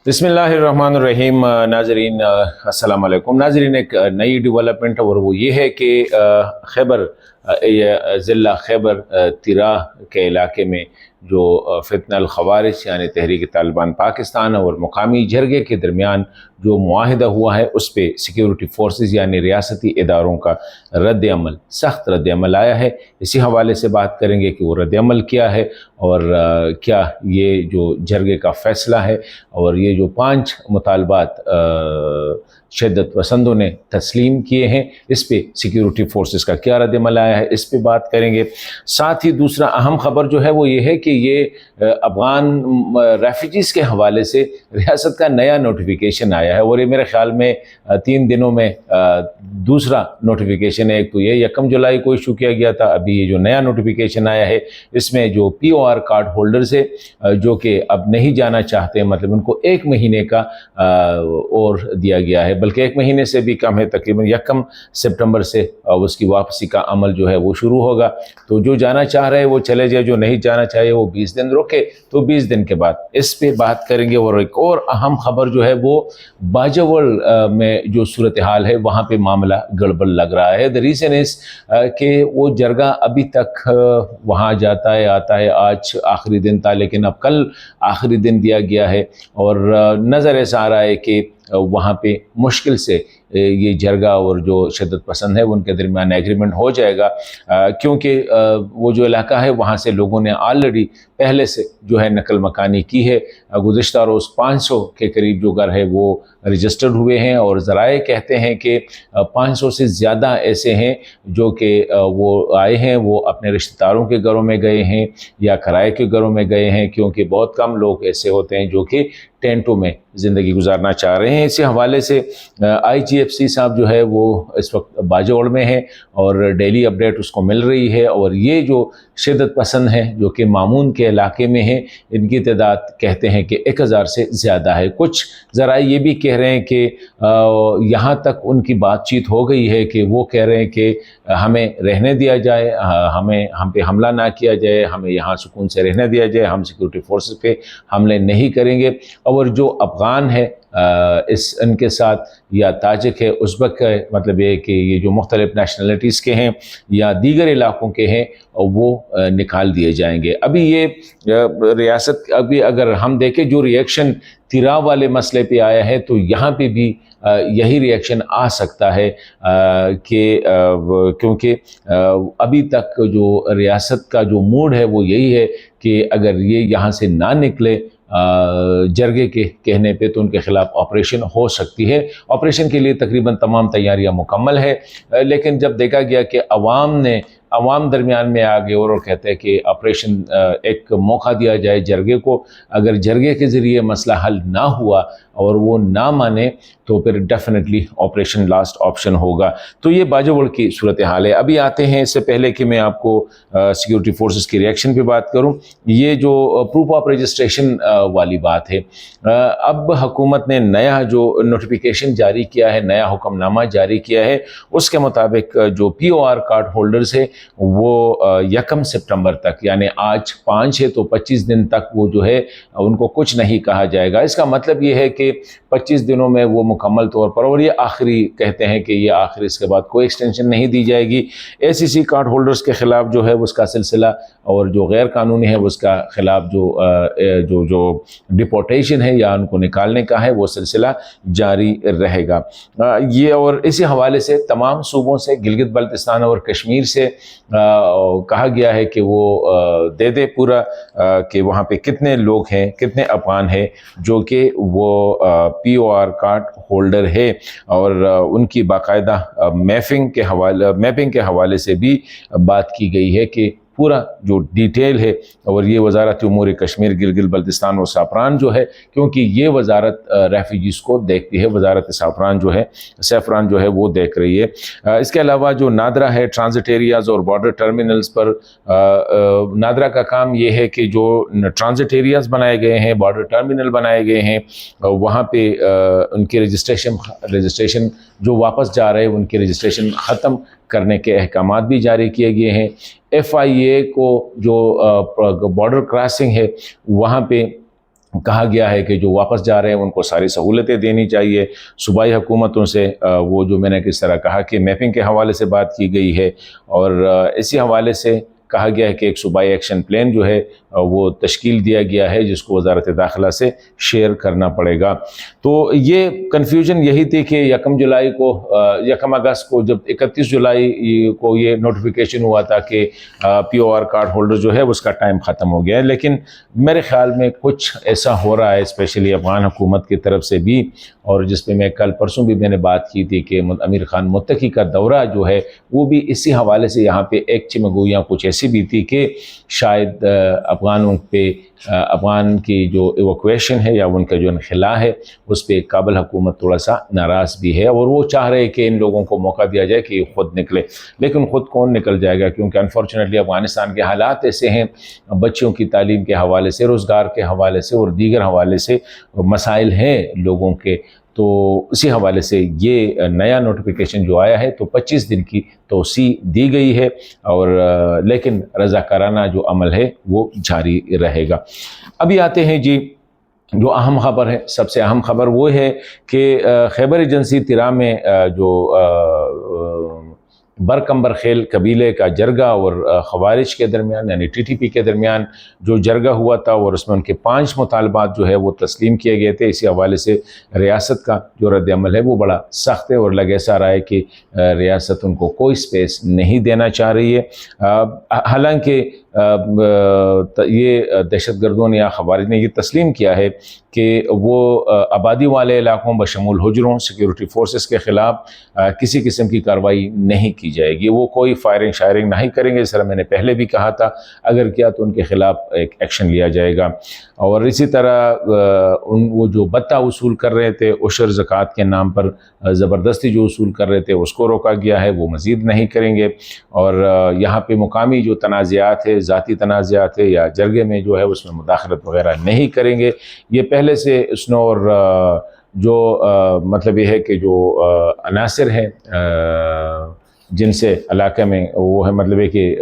बिस्मिल्लाहिर्रहमानिर्रहीम। नाजरीन अस्सलाम वालेकुम। नाजरीन, एक नई डेवलपमेंट और वो ये है कि खैबर ज़िला खैबर तिरा के इलाके में जो फितनल खवारिज यानी तहरीक तालिबान पाकिस्तान और मुकामी जरगे के दरमियान जो मुआहिदा हुआ है उस पर सिक्योरिटी फोर्सेस यानी रियासती इदारों का रद्द अमल, सख्त रद्द अमल आया है। इसी हवाले से बात करेंगे कि वो रद्द अमल क्या है और क्या ये जो जरगे का फ़ैसला है और ये जो 5 मुतालबात शिद्दत पसंदों ने तस्लीम किए हैं, इस पे सिक्योरिटी फोर्सेस का क्या रद्दअमल आया है, इस पे बात करेंगे। साथ ही दूसरा अहम खबर जो है वो ये है कि ये अफ़गान रेफ्यूजीज़ के हवाले से रियासत का नया नोटिफिकेशन आया है और ये मेरे ख़्याल में 3 दिनों में दूसरा नोटिफिकेशन है। एक तो ये 1 जुलाई को इशू किया गया था, अभी ये जो नया नोटिफिकेशन आया है इसमें जो POR कार्ड होल्डर्स है जो कि अब नहीं जाना चाहते, मतलब उनको 1 महीने का और दिया गया है, बल्कि 1 महीने से भी कम है, तकरीबन 1 सितंबर से उसकी वापसी का अमल जो है वो शुरू होगा। तो जो जाना चाह रहे हैं वो चले जाए, जो नहीं जाना चाहिए वो 20 दिन रुके, तो 20 दिन के बाद इस पे बात करेंगे। और एक और अहम खबर जो है वो बाजवल में जो सूरत हाल है वहाँ पे मामला गड़बड़ लग रहा है। द रीज़न इज़ कि वो जरगा अभी तक वहाँ जाता है आता है, आज आखिरी दिन था लेकिन अब कल आखिरी दिन दिया गया है और नज़र ऐसा आ रहा है कि वहाँ पे मुश्किल से ये जरगा और जो शिद्दत पसंद है उनके दरमियान एग्रीमेंट हो जाएगा, क्योंकि वो जो इलाका है वहाँ से लोगों ने ऑलरेडी पहले से जो है नकल मकानी की है। गुज़िश्ता रोज़ 500 के करीब जो घर है वो रजिस्टर्ड हुए हैं और ज़राए कहते हैं कि 500 से ज़्यादा ऐसे हैं जो कि वो आए हैं, वो अपने रिश्तेदारों के घरों में गए हैं या किराए के घरों में गए हैं, क्योंकि बहुत कम लोग ऐसे होते हैं जो कि टेंटों में ज़िंदगी गुजारना चाह रहे हैं। इसी हवाले से IGFC साहब जो है वो इस वक्त बाजौड़ में है और डेली अपडेट उसको मिल रही है। और ये जो शिद्दत पसंद है जो कि मामून के इलाके में है, इनकी तादाद कहते हैं कि 1000 से ज़्यादा है। कुछ ज़रा ये भी कह रहे हैं कि यहाँ तक उनकी बातचीत हो गई है कि वो कह रहे हैं कि हमें रहने दिया जाए, हम पे हमला ना किया जाए, हमें यहाँ सुकून से रहने दिया जाए, हम सिक्योरिटी फोर्सेस पे हमले नहीं करेंगे। और जो अफ़गान है इस इनके साथ या ताजिक है, उज़्बेक है, मतलब ये कि ये जो मुख्तलिफ नेशनलिटीज़ के हैं या दीगर इलाकों के हैं वो निकाल दिए जाएंगे। अभी ये रियासत, अभी अगर हम देखें जो रिएक्शन तिरा वाले मसले पे आया है तो यहाँ पे भी यही रिएक्शन आ सकता है कि क्योंकि अभी तक जो रियासत का जो मूड है वो यही है कि अगर ये यहाँ से ना निकले जरगे के कहने पे तो उनके ख़िलाफ़ ऑपरेशन हो सकती है। ऑपरेशन के लिए तकरीबन तमाम तैयारियां मुकम्मल है, लेकिन जब देखा गया कि अवाम दरमियान में आ गए और कहते हैं कि ऑपरेशन एक मौका दिया जाए जरगे को, अगर जरगे के ज़रिए मसला हल ना हुआ और वो ना माने तो फिर डेफिनेटली ऑपरेशन लास्ट ऑप्शन होगा। तो ये बाजवड़ की सूरत हाल है। अभी आते हैं, इससे पहले कि मैं आपको सिक्योरिटी फोर्सेस की रिएक्शन पे बात करूं, ये जो प्रूफ ऑफ रजिस्ट्रेशन वाली बात है, अब हुकूमत ने नया जो नोटिफिकेशन जारी किया है, नया हुक्मनामा जारी किया है, उसके मुताबिक जो POR कार्ड होल्डर्स है वो 1 सितंबर तक, यानी आज 5 है तो 25 दिन तक वो जो है उनको कुछ नहीं कहा जाएगा। इसका मतलब ये है कि 25 दिनों में वो मुकम्मल तौर पर, और ये आखिरी कहते हैं कि ये आखिरी, इसके बाद कोई एक्सटेंशन नहीं दी जाएगी। ACC कार्ड होल्डर्स के ख़िलाफ़ जो है उसका सिलसिला और जो गैर कानूनी है उसका ख़िलाफ़ जो डिपोर्टेशन है या उनको निकालने का है वो सिलसिला जारी रहेगा। ये और इसी हवाले से तमाम सूबों से, गिलगित बल्तिस्तान और कश्मीर से कहा गया है कि वो दे दे पूरा कि वहाँ पे कितने लोग हैं, कितने अफ़गान हैं जो कि वो POR कार्ड होल्डर है, और उनकी बाकायदा मैपिंग के हवाले से भी बात की गई है कि पूरा जो डिटेल है। और ये वजारत उमूर कश्मीर, गिलगित बल्तिस्तान और सैफ़रान जो है, क्योंकि ये वजारत रेफ्यूजीज़ को देखती है, वजारत सैफ़रान जो है वो देख रही है। इसके अलावा जो नादरा है, ट्रांजिट एरियाज़ और बॉर्डर टर्मिनल्स पर नादरा का काम ये है कि जो ट्रांजिट एरियाज़ बनाए गए हैं, बॉर्डर टर्मिनल बनाए गए हैं, वहाँ पे उनकी रजिस्ट्रेशन जो वापस जा रहे हैं उनकी रजिस्ट्रेशन ख़त्म करने के अहकामात भी जारी किए गए हैं। FIA को जो बॉर्डर क्रॉसिंग है वहाँ पे کہا گیا ہے کہ جو واپس جا رہے ہیں ان کو ساری سہولتیں دینی چاہیے۔ صوبائی حکومتوں سے وہ جو میں نے کس طرح کہا کہ میپنگ کے حوالے سے بات کی گئی ہے، اور اسی حوالے سے کہا گیا ہے کہ ایک صوبائی ایکشن پلان جو ہے وہ تشکیل دیا گیا ہے جس کو وزارت داخلہ سے شیئر کرنا پڑے گا۔ تو یہ کنفیوژن یہی تھی کہ 1 اگست کو جب 31 جولائی کو یہ نوٹیفیکیشن ہوا تھا کہ پی او آر کارڈ ہولڈر جو ہے اس کا ٹائم ختم ہو گیا ہے، لیکن میرے خیال میں کچھ ایسا ہو رہا ہے اسپیشلی افغان حکومت کی طرف سے بھی، اور جس پہ میں کل پرسوں بھی میں نے بات کی تھی کہ امیر خان متقی کا دورہ جو ہے وہ بھی اسی حوالے سے یہاں پہ ایک چمگویاں کچھ ایسی بھی تھی کہ شاید افغانوں پہ افغان کی جو ایویکویشن ہے یا ان کا جو انخلاء ہے اس پہ کابل حکومت تھوڑا سا ناراض بھی ہے، اور وہ چاہ رہے کہ ان لوگوں کو موقع دیا جائے کہ یہ خود نکلے، لیکن خود کون نکل جائے گا، کیونکہ انفارچونیٹلی افغانستان کے حالات ایسے ہیں، بچوں کی تعلیم کے حوالے سے، روزگار کے حوالے سے اور دیگر حوالے سے مسائل ہیں لوگوں کے، تو اسی حوالے سے یہ نیا نوٹیفیکیشن جو آیا ہے تو 25 دن کی توسیع دی گئی ہے، اور لیکن رضاکارانہ جو عمل ہے وہ جاری رہے گا۔ ابھی آتے ہیں جی جو اہم خبر ہے، سب سے اہم خبر وہ ہے کہ خیبر ایجنسی تیرا میں جو برکمبر خیل قبیلے کا جرگہ اور خوارج کے درمیان یعنی ٹی ٹی پی کے درمیان جو جرگہ ہوا تھا، اور اس میں ان کے 5 مطالبات جو ہے وہ تسلیم کیے گئے تھے، اسی حوالے سے ریاست کا جو رد عمل ہے وہ بڑا سخت ہے، اور لگ ایسا رہا ہے کہ ریاست ان کو کوئی سپیس نہیں دینا چاہ رہی ہے۔ حالانکہ یہ دہشت گردوں نے یا خوارج نے یہ تسلیم کیا ہے کہ وہ آبادی والے علاقوں بشمول حجروں سیکیورٹی فورسز کے خلاف کسی قسم کی کارروائی نہیں کی جائے گی، وہ کوئی فائرنگ شائرنگ نہیں کریں گے، اس طرح میں نے پہلے بھی کہا تھا، اگر کیا تو ان کے خلاف ایک ایکشن لیا جائے گا۔ اور اسی طرح وہ جو بتہ وصول کر رہے تھے عشر زکوٰۃ کے نام پر، زبردستی جو وصول کر رہے تھے اس کو روکا گیا ہے، وہ مزید نہیں کریں گے، اور یہاں پہ مقامی جو تنازعات ہے، ذاتی تنازعات ہے یا جرگے میں جو ہے اس میں مداخلت وغیرہ نہیں کریں گے۔ یہ پہلے سے اسنور جو مطلب یہ ہے کہ جو عناصر ہیں جن سے علاقے میں وہ ہے مطلب ہے کہ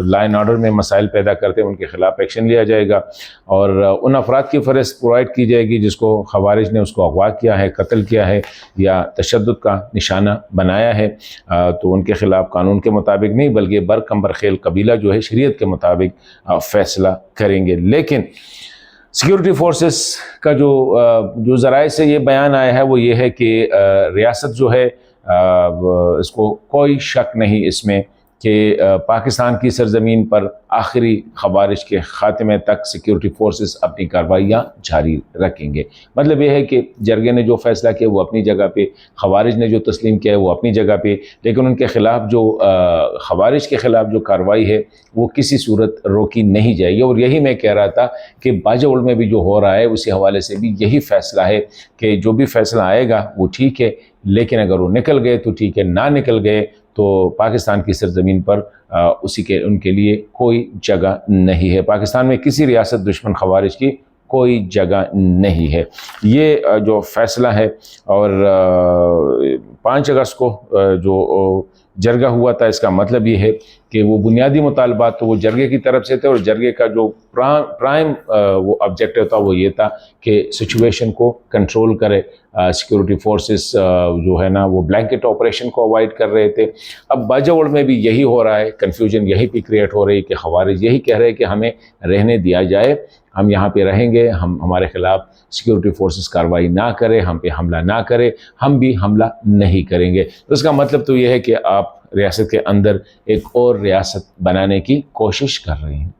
لائن آرڈر میں مسائل پیدا کرتے ہیں ان کے خلاف ایکشن لیا جائے گا، اور ان افراد کی فہرست پرووائڈ کی جائے گی جس کو خوارج نے اس کو اغوا کیا ہے، قتل کیا ہے یا تشدد کا نشانہ بنایا ہے، تو ان کے خلاف قانون کے مطابق نہیں بلکہ برکمبر خیل قبیلہ جو ہے شریعت کے مطابق فیصلہ کریں گے۔ لیکن سیکیورٹی فورسز کا جو ذرائع سے یہ بیان آیا ہے وہ یہ ہے کہ ریاست جو ہے اس کو کوئی شک نہیں اس میں کہ پاکستان کی سرزمین پر آخری خوارج کے خاتمے تک سیکیورٹی فورسز اپنی کارروائیاں جاری رکھیں گے۔ مطلب یہ ہے کہ جرگے نے جو فیصلہ کیا وہ اپنی جگہ پہ، خوارج نے جو تسلیم کیا ہے وہ اپنی جگہ پہ، لیکن ان کے خلاف جو خوارج کے خلاف جو کارروائی ہے وہ کسی صورت روکی نہیں جائے گی۔ اور یہی میں کہہ رہا تھا کہ باجوڑ میں بھی جو ہو رہا ہے اسی حوالے سے بھی یہی فیصلہ ہے کہ جو بھی فیصلہ آئے گا وہ ٹھیک ہے، لیکن اگر وہ نکل گئے تو ٹھیک ہے، نہ نکل گئے تو پاکستان کی سرزمین پر ان کے لیے کوئی جگہ نہیں ہے۔ پاکستان میں کسی ریاست دشمن خوارج کی کوئی جگہ نہیں ہے، یہ جو فیصلہ ہے۔ اور 5 اگست کو جو جرگہ ہوا تھا اس کا مطلب یہ ہے کہ وہ بنیادی مطالبات تو وہ جرگے کی طرف سے تھے، اور جرگے کا جو پرائم وہ آبجیکٹو تھا وہ یہ تھا کہ سچویشن کو کنٹرول کرے۔ سیکیورٹی فورسز جو ہے نا وہ بلینکٹ آپریشن کو اوائڈ کر رہے تھے۔ اب باجوڑ میں بھی یہی ہو رہا ہے، کنفیوژن یہی پہ کریٹ ہو رہی ہے کہ خوارج یہی کہہ رہے ہیں کہ ہمیں رہنے دیا جائے، ہم یہاں پہ رہیں گے، ہمارے خلاف سیکیورٹی فورسز کارروائی نہ کرے، ہم پہ حملہ نہ کرے، ہم بھی حملہ نہیں کریں گے۔ تو اس کا مطلب تو یہ ہے کہ آپ ریاست کے اندر ایک اور ریاست بنانے کی کوشش کر رہے ہیں۔